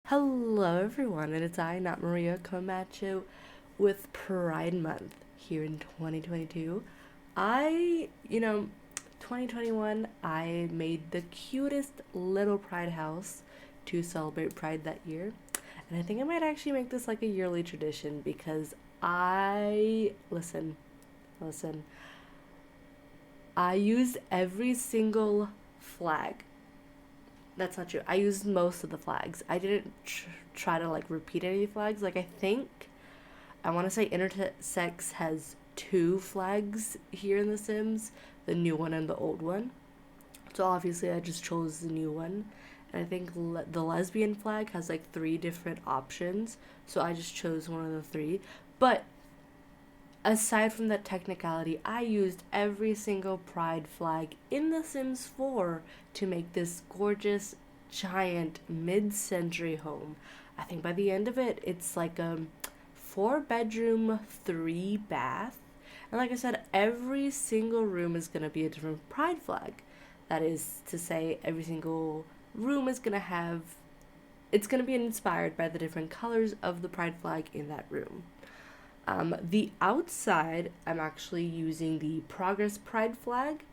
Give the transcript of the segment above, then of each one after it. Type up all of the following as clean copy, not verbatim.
Hello everyone, and it's I, not Maria, coming at you with Pride Month here in 2022. 2021, I made the cutest little Pride house to celebrate Pride that year. And I think I might actually make this like a yearly tradition because listen, I used every single flag. That's not true. I used most of the flags. I didn't try to like repeat any flags. Like, I want to say intersex has two flags here in The Sims, the new one and the old one. So obviously, I just chose the new one. And I think the lesbian flag has like three different options. So I just chose one of the three. But aside from that technicality, I used every single pride flag in The Sims 4 to make this gorgeous, giant, mid century home. I think by the end of it, it's like a 4 bedroom, 3 bath. And like I said, every single room is going to be a different pride flag. That is to say, every single room is going to have, it's going to be inspired by the different colors of the pride flag in that room. The outside, I'm actually using the Progress Pride flag.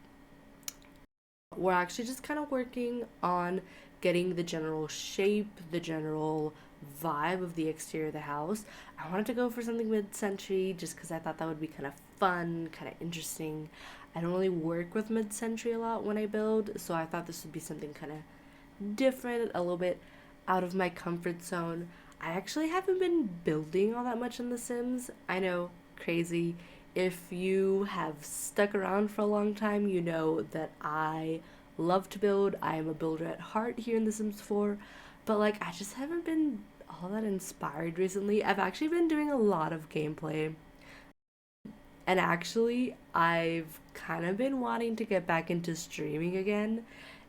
We're actually just kind of working on getting the general shape, the general vibe of the exterior of the house. I wanted to go for something mid-century just because I thought that would be kind of fun, kind of interesting. I don't really work with mid-century a lot when I build, so I thought this would be something kind of different, a little bit out of my comfort zone. I actually haven't been building all that much in The Sims. I know, crazy. If you have stuck around for a long time, you know that I love to build. I am a builder at heart here in The Sims 4. But like, I just haven't been all that inspired recently. I've actually been doing a lot of gameplay. And actually, I've kind of been wanting to get back into streaming again.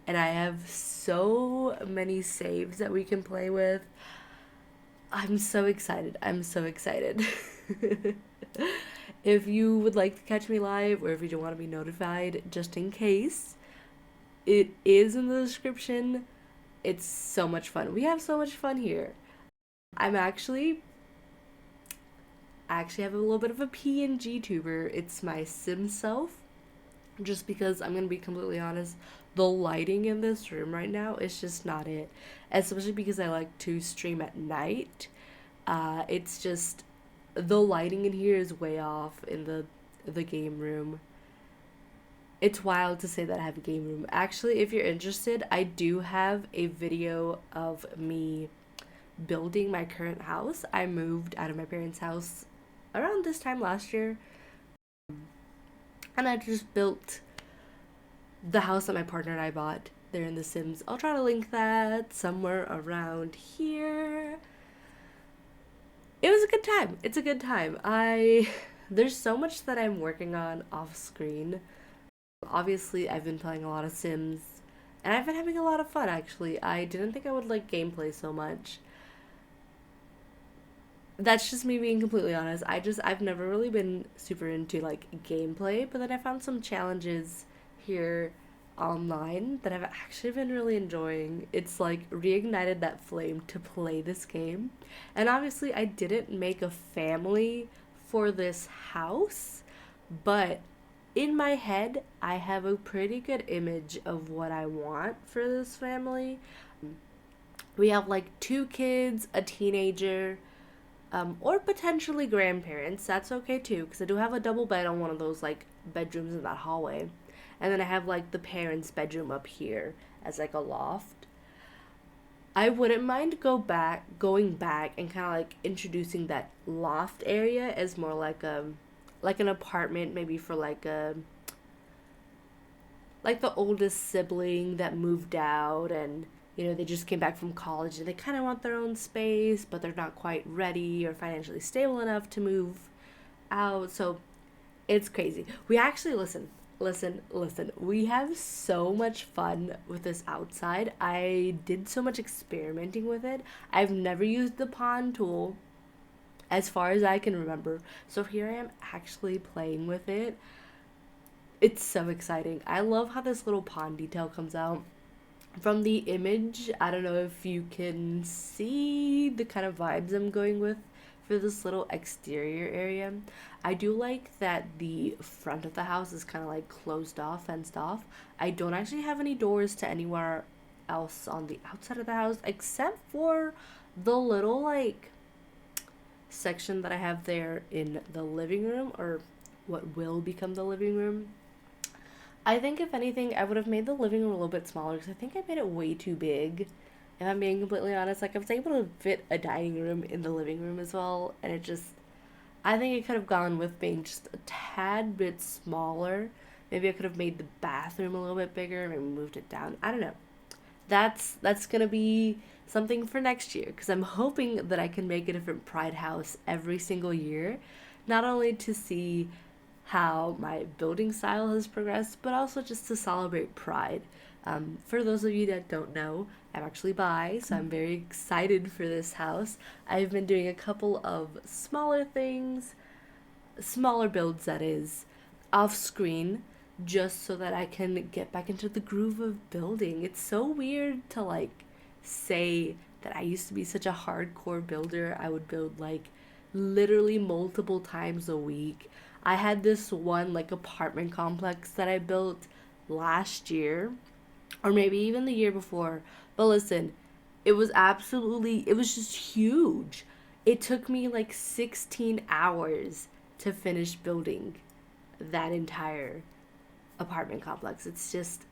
And I have so many saves that we can play with. I'm so excited. I'm so excited. If you would like to catch me live or if you don't want to be notified, just in case, it is in the description. It's so much fun. We have so much fun here. I'm actually I actually have a little bit of a PNG tuber. It's my sim self. Just because I'm gonna be completely honest, the lighting in this room right now is just not it. Especially because I like to stream at night. It's just the lighting in here is way off in the game room. It's wild to say that I have a game room. Actually, if you're interested, I do have a video of me building my current house. I moved out of my parents' house around this time last year, and I just built the house that my partner and I bought there in The Sims. I'll try to link that somewhere around here. It was a good time. It's a good time. There's so much that I'm working on off screen. Obviously, I've been playing a lot of Sims and I've been having a lot of fun actually. I didn't think I would like gameplay so much. That's just me being completely honest. I've never really been super into like gameplay, but then I found some challenges here online that I've actually been really enjoying. It's like reignited that flame to play this game. And obviously, I didn't make a family for this house, but in my head, I have a pretty good image of what I want for this family. We have like 2 kids, a teenager, or potentially grandparents. That's okay too, because I do have a double bed on one of those like bedrooms in that hallway. And then I have like the parents' bedroom up here as like a loft. I wouldn't mind going back and kind of like introducing that loft area as more like an apartment maybe for like the oldest sibling that moved out and they just came back from college and they kind of want their own space, but they're not quite ready or financially stable enough to move out. So it's crazy. We actually listen. We have so much fun with this outside. I did so much experimenting with it. I've never used the pond tool as far as I can remember. So here I am actually playing with it. It's so exciting. I love how this little pond detail comes out. From the image, I don't know if you can see the kind of vibes I'm going with for this little exterior area. I do like that the front of the house is kind of like closed off, fenced off. I don't actually have any doors to anywhere else on the outside of the house except for the little like section that I have there in the living room, or what will become the living room. I think if anything, I would have made the living room a little bit smaller because I think I made it way too big. If I'm being completely honest, like I was able to fit a dining room in the living room as well, and it just, I think it could have gone with being just a tad bit smaller. Maybe I could have made the bathroom a little bit bigger, maybe moved it down. I don't know. That's gonna be something for next year because I'm hoping that I can make a different Pride house every single year, not only to see how my building style has progressed, but also just to celebrate Pride. For those of you that don't know, I'm actually bi, so I'm very excited for this house. I've been doing a couple of smaller things, smaller builds that is, off screen, just so that I can get back into the groove of building. It's so weird to like say that I used to be such a hardcore builder. I would build like literally multiple times a week. I had this one like apartment complex that I built last year, or maybe even the year before. But listen, it was just huge. It took me like 16 hours to finish building that entire apartment complex. It's just,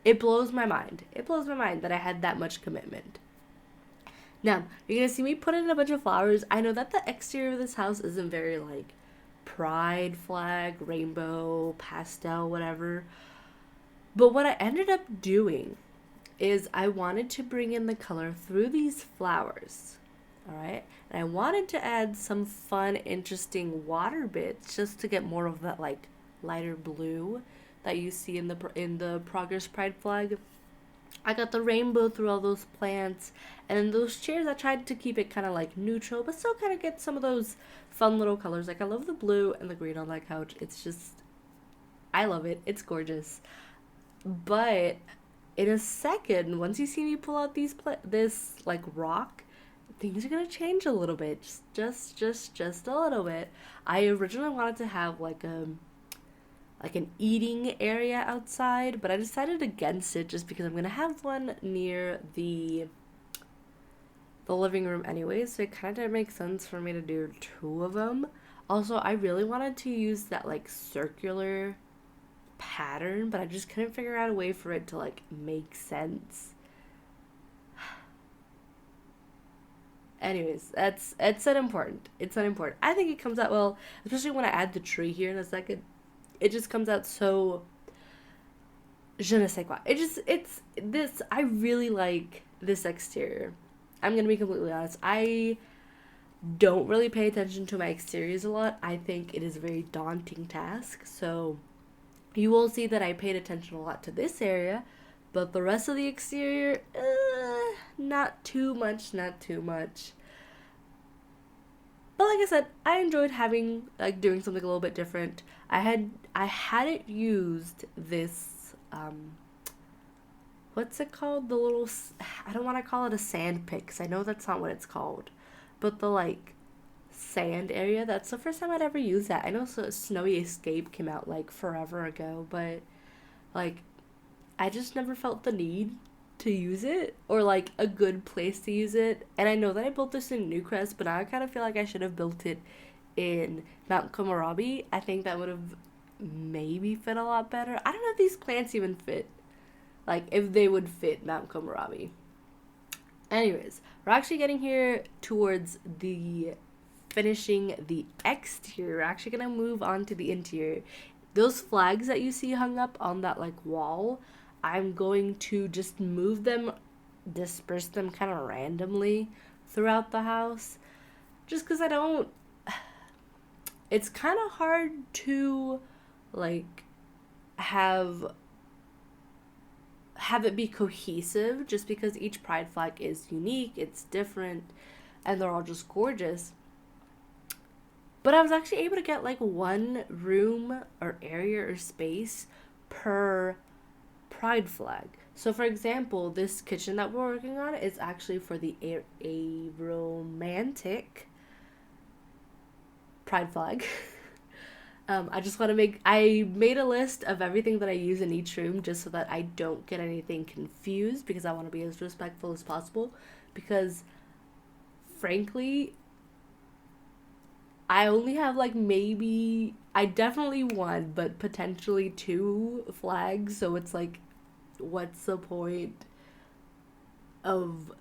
it blows my mind. It blows my mind that I had that much commitment. Now, you're gonna see me put in a bunch of flowers. I know that the exterior of this house isn't very like pride flag, rainbow, pastel, whatever. But what I ended up doing is I wanted to bring in the color through these flowers. All right? And I wanted to add some fun, interesting water bits just to get more of that like lighter blue that you see in the Progress Pride flag. I got the rainbow through all those plants, and then those chairs I tried to keep it kind of like neutral, but still kind of get some of those fun little colors. Like I love the blue and the green on that couch. It's just, I love it. It's gorgeous. But in a second, once you see me pull out this like rock, things are gonna change a little bit. Just a little bit. I originally wanted to have like an eating area outside, but I decided against it just because I'm gonna have one near the living room anyway, so it kind of didn't make sense for me to do two of them. Also, I really wanted to use that like circular pattern, but I just couldn't figure out a way for it to like make sense. Anyways, it's unimportant. It's unimportant. I think it comes out well, especially when I add the tree here in a second. It just comes out so je ne sais quoi. It's this. I really like this exterior. I'm gonna be completely honest. I don't really pay attention to my exteriors a lot. I think it is a very daunting task. So you will see that I paid attention a lot to this area, but the rest of the exterior, not too much, not too much. But like I said, I enjoyed having like doing something a little bit different. I hadn't used this what's it called? The little I don't want to call it a sand pit 'cause I know that's not what it's called. But the like sand area, that's the first time I'd ever used that. I know Snowy Escape came out like forever ago, but like I just never felt the need to use it or like a good place to use it. And I know that I built this in Newcrest, but now I kind of feel like I should have built it in Mount Komorabi. I think that would have maybe fit a lot better. I don't know if these plants even fit. Like if they would fit Mount Komorabi. Anyways, we're actually getting here towards the finishing the exterior. We're actually gonna move on to the interior. Those flags that you see hung up on that like wall, I'm going to just move them, disperse them kind of randomly throughout the house. Just because I don't, it's kind of hard to like have it be cohesive just because each pride flag is unique, it's different, and they're all just gorgeous. But I was actually able to get like one room or area or space per pride flag. So for example, this kitchen that we're working on is actually for the a romantic pride flag. I just want to I made a list of everything that I use in each room just so that I don't get anything confused, because I want to be as respectful as possible. Because frankly, I only have like maybe, I definitely one, but potentially two flags. So it's like, what's the point of,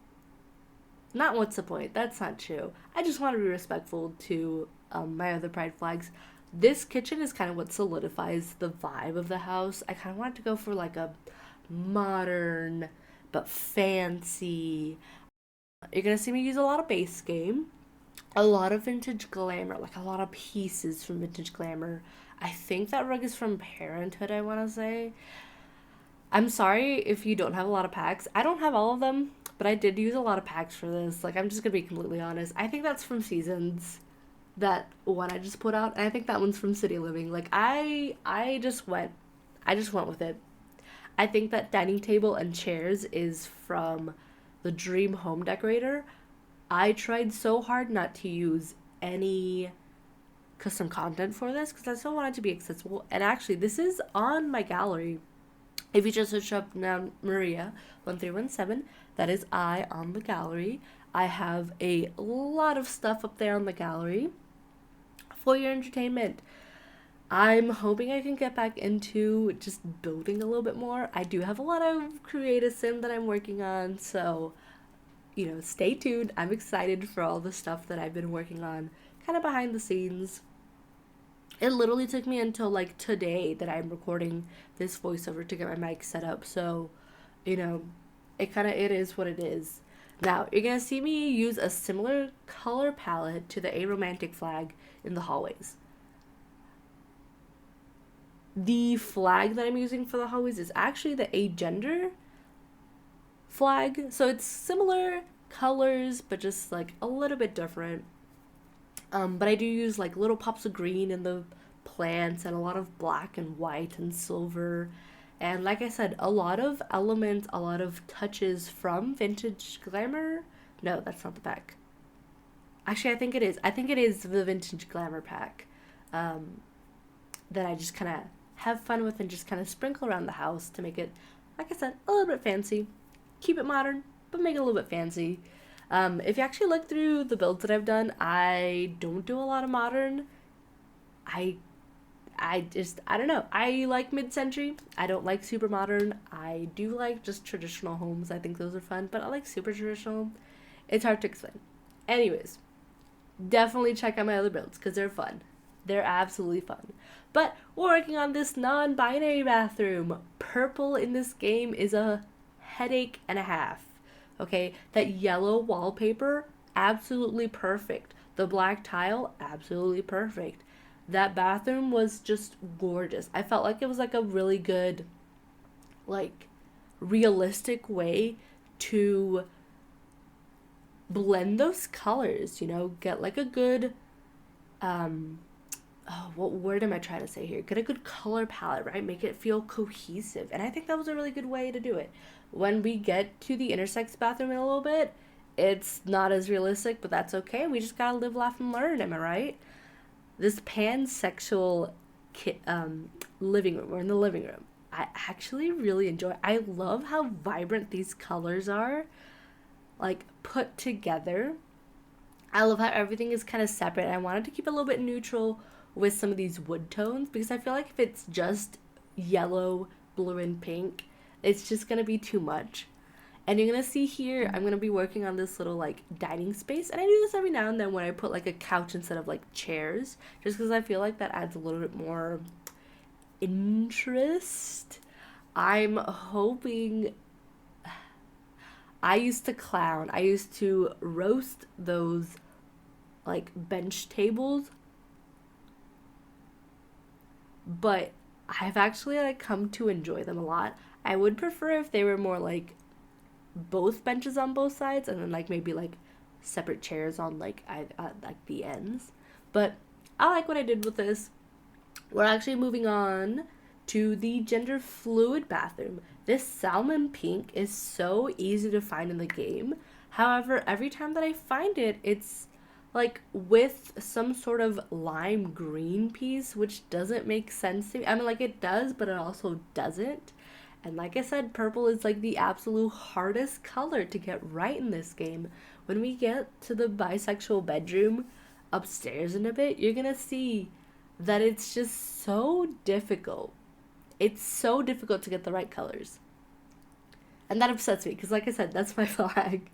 not what's the point? That's not true. I just want to be respectful to my other pride flags. This kitchen is kind of what solidifies the vibe of the house. I kind of wanted to go for like a modern but fancy. You're gonna see me use a lot of base game, a lot of vintage glamour, like a lot of pieces from vintage glamour. I think that rug is from Parenthood, I want to say. I'm sorry if you don't have a lot of packs. I don't have all of them, but I did use a lot of packs for this. Like, I'm just gonna be completely honest. I think that's from Seasons, that one I just put out, and I think that one's from City Living. Like, I just went with it. I think that dining table and chairs is from the Dream Home Decorator. I tried so hard not to use any custom content for this because I still want it to be accessible. And actually, this is on my gallery. If you just search up now Maria 1317, that is I on the gallery. I have a lot of stuff up there on the gallery for your entertainment. I'm hoping I can get back into just building a little bit more. I do have a lot of creative sim that I'm working on, so stay tuned. I'm excited for all the stuff that I've been working on, kind of behind the scenes. It literally took me until like today that I'm recording this voiceover to get my mic set up. So, it is what it is. Now, you're going to see me use a similar color palette to the aromantic flag in the hallways. The flag that I'm using for the hallways is actually the agender flag. So it's similar colors, but just like a little bit different. But I do use like little pops of green in the plants and a lot of black and white and silver. And like I said, a lot of elements, a lot of touches from Vintage Glamour. No, that's not the pack. Actually, I think it is. I think it is the Vintage Glamour pack that I just kind of have fun with and just kind of sprinkle around the house to make it, like I said, a little bit fancy. Keep it modern, but make it a little bit fancy. If you actually look through the builds that I've done, I don't do a lot of modern. I don't know. I like mid-century. I don't like super modern. I do like just traditional homes. I think those are fun, but I like super traditional. It's hard to explain. Anyways, definitely check out my other builds because they're fun. They're absolutely fun. But we're working on this non-binary bathroom. Purple in this game is a headache and a half. Okay, that yellow wallpaper, absolutely perfect. The black tile, absolutely perfect. That bathroom was just gorgeous. I felt like it was like a really good, like, realistic way to blend those colors, get like a good, what word am I trying to say here? Get a good color palette, right? Make it feel cohesive. And I think that was a really good way to do it. When we get to the intersex bathroom in a little bit, it's not as realistic, but that's okay. We just gotta live, laugh, and learn, am I right? This pansexual living room, we're in the living room. I actually really enjoy. I love how vibrant these colors are, like, put together. I love how everything is kind of separate. I wanted to keep it a little bit neutral with some of these wood tones because I feel like if it's just yellow, blue, and pink, it's just going to be too much. And you're going to see here, I'm going to be working on this little, like, dining space. And I do this every now and then when I put, like, a couch instead of, like, chairs. Just because I feel like that adds a little bit more interest. I'm hoping... I used to clown. I used to roast those, like, bench tables. But I've actually, like, come to enjoy them a lot. I would prefer if they were more, like, both benches on both sides and then, like, maybe, like, separate chairs on, like, like the ends. But I like what I did with this. We're actually moving on to the gender fluid bathroom. This salmon pink is so easy to find in the game. However, every time that I find it, it's like with some sort of lime green piece, which doesn't make sense to me. I mean, like it does, but it also doesn't. And like I said, purple is like the absolute hardest color to get right in this game. When we get to the bisexual bedroom upstairs in a bit, you're gonna see that it's just so difficult. It's so difficult to get the right colors. And that upsets me because, like I said, that's my flag.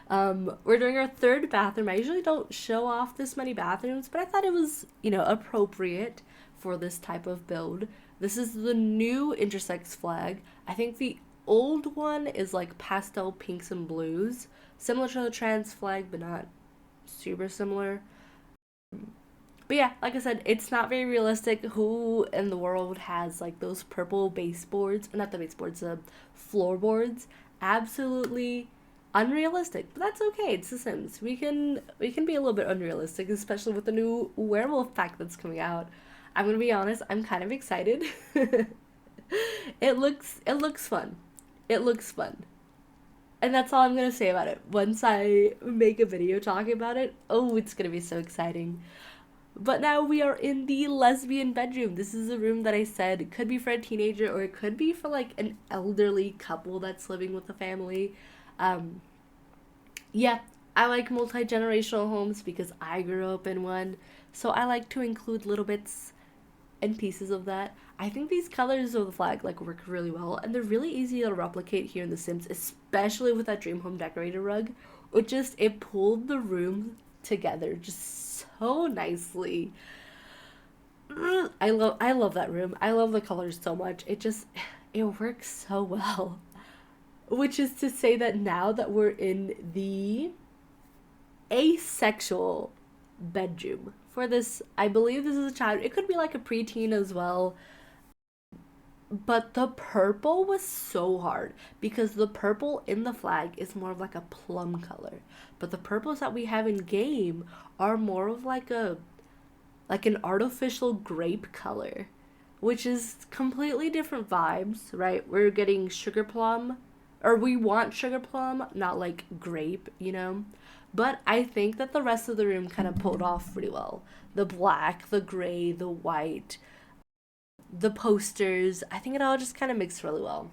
We're doing our third bathroom. I usually don't show off this many bathrooms, but I thought it was, appropriate for this type of build. This is the new intersex flag. I think the old one is like pastel pinks and blues, similar to the trans flag, but not super similar. But yeah, like I said, it's not very realistic. Who in the world has like those purple baseboards, not the baseboards, the floorboards? Absolutely unrealistic. But that's okay. It's The Sims. We can be a little bit unrealistic, especially with the new werewolf pack that's coming out. I'm gonna be honest. I'm kind of excited. It looks fun. It looks fun. And that's all I'm gonna say about it. Once I make a video talking about it, oh, it's gonna be so exciting. But now we are in the lesbian bedroom. This is a room that I said could be for a teenager or it could be for like an elderly couple that's living with a family. Um, yeah, I like multi-generational homes because I grew up in one. So I like to include little bits and pieces of that. I think these colors of the flag like work really well and they're really easy to replicate here in The Sims, especially with that dream home decorator rug. It pulled the room together just so nicely. I love that room. I love the colors so much. It works so well. Which is to say that now that we're in the asexual bedroom for this, I believe this is a child. It could be like a preteen as well. But the purple was so hard because the purple in the flag is more of like a plum color. But the purples that we have in game are more of like an artificial grape color, which is completely different vibes, right? We're getting sugar plum, or we want sugar plum, not like grape. But I think that the rest of the room kind of pulled off pretty well. The black, the gray, the white, the posters, I think it all just kind of mixed really well.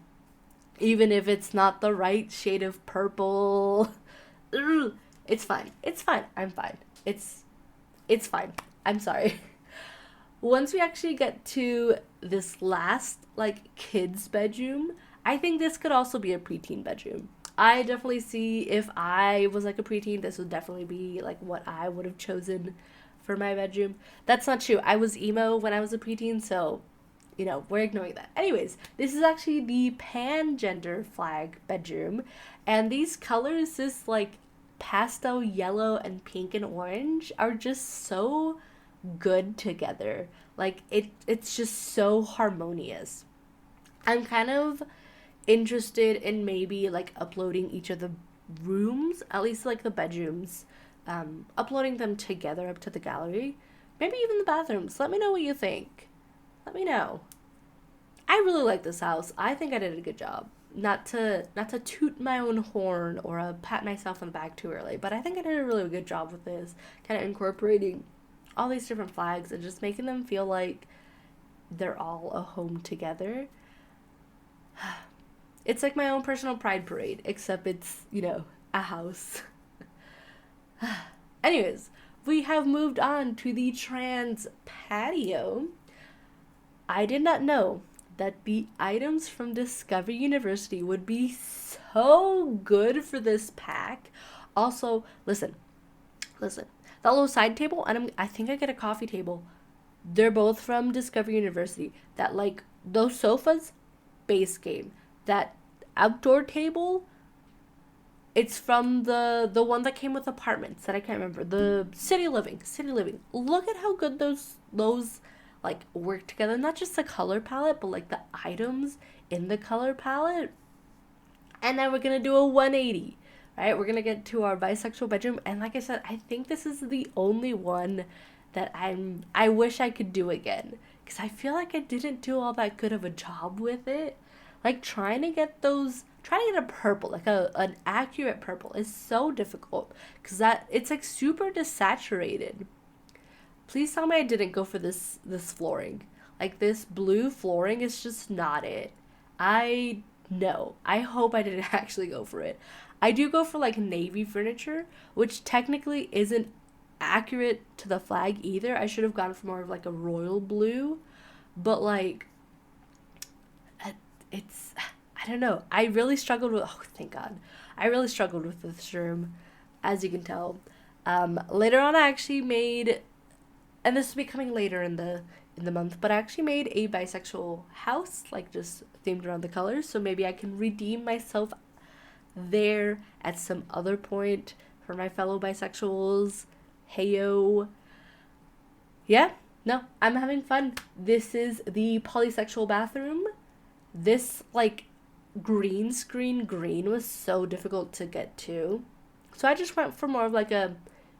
Even if it's not the right shade of purple. It's fine. It's fine. I'm fine. It's fine. I'm sorry. Once we actually get to this last like kids bedroom, I think this could also be a preteen bedroom. I definitely see if I was like a preteen, this would definitely be like what I would have chosen for my bedroom. That's not true. I was emo when I was a preteen, so we're ignoring that. Anyways, this is actually the pan-gender flag bedroom. And these colors, this like pastel yellow and pink and orange, are just so good together. Like it's just so harmonious. I'm kind of interested in maybe like uploading each of the rooms, at least like the bedrooms, uploading them together up to the gallery. Maybe even the bathrooms. Let me know what you think. Let me know. I really like this house. I think I did a good job. Not to toot my own horn or pat myself on the back too early, but I think I did a really good job with this, kind of incorporating all these different flags and just making them feel like they're all a home together. It's like my own personal pride parade, except it's, a house. Anyways, we have moved on to the trans patio. I did not know that the items from Discovery University would be so good for this pack. Also, listen. That little side table, and I think I get a coffee table. They're both from Discovery University. That like those sofas, base game. That outdoor table, it's from the one that came with apartments that I can't remember. The City Living. Look at how good those like work together. Not just the color palette, but like the items in the color palette. And now we're gonna do a 180. Right? We're gonna get to our bisexual bedroom, and like I said, I think this is the only one that I wish I could do again. because I feel like I didn't do all that good of a job with it. Like trying to get a purple, like an accurate purple is so difficult because that it's like super desaturated. Please tell me I didn't go for this flooring. Like this blue flooring is just not it. I no. I hope I didn't actually go for it. I do go for like navy furniture, which technically isn't accurate to the flag either. I should have gone for more of like a royal blue, but like it's I don't know. I really struggled with oh thank God. I really struggled with this room, as you can tell. Later on I actually made, and this will be coming later in the month, but I actually made a bisexual house, like just themed around the colors, so maybe I can redeem myself there at some other point for my fellow bisexuals. Heyo. Yeah, no, I'm having fun. This is the polysexual bathroom. This like green screen green was so difficult to get to, so I just went for more of like a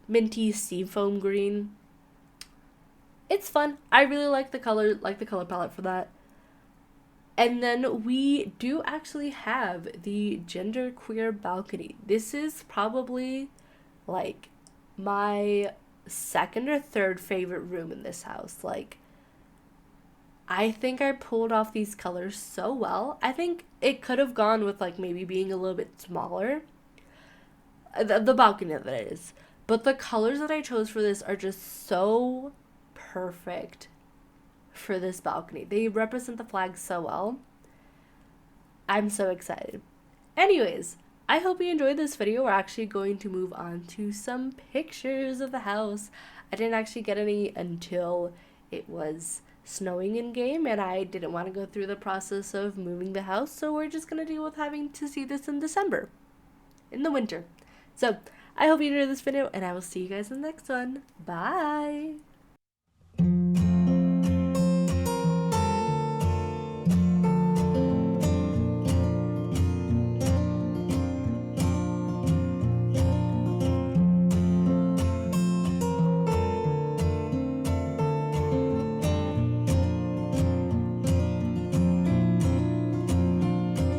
minty seafoam green. It's fun. I really like the color palette for that. And then we do actually have the genderqueer balcony. This is probably like my second or third favorite room in this house. Like I think I pulled off these colors so well. I think it could have gone with like maybe being a little bit smaller. The balcony that is. But the colors that I chose for this are just so perfect for this balcony. They represent the flag so well. I'm so excited. Anyways, I hope you enjoyed this video. We're actually going to move on to some pictures of the house. I didn't actually get any until it was snowing in game, and I didn't want to go through the process of moving the house, so we're just going to deal with having to see this in December, in the winter. So, I hope you enjoyed this video, and I will see you guys in the next one. Bye!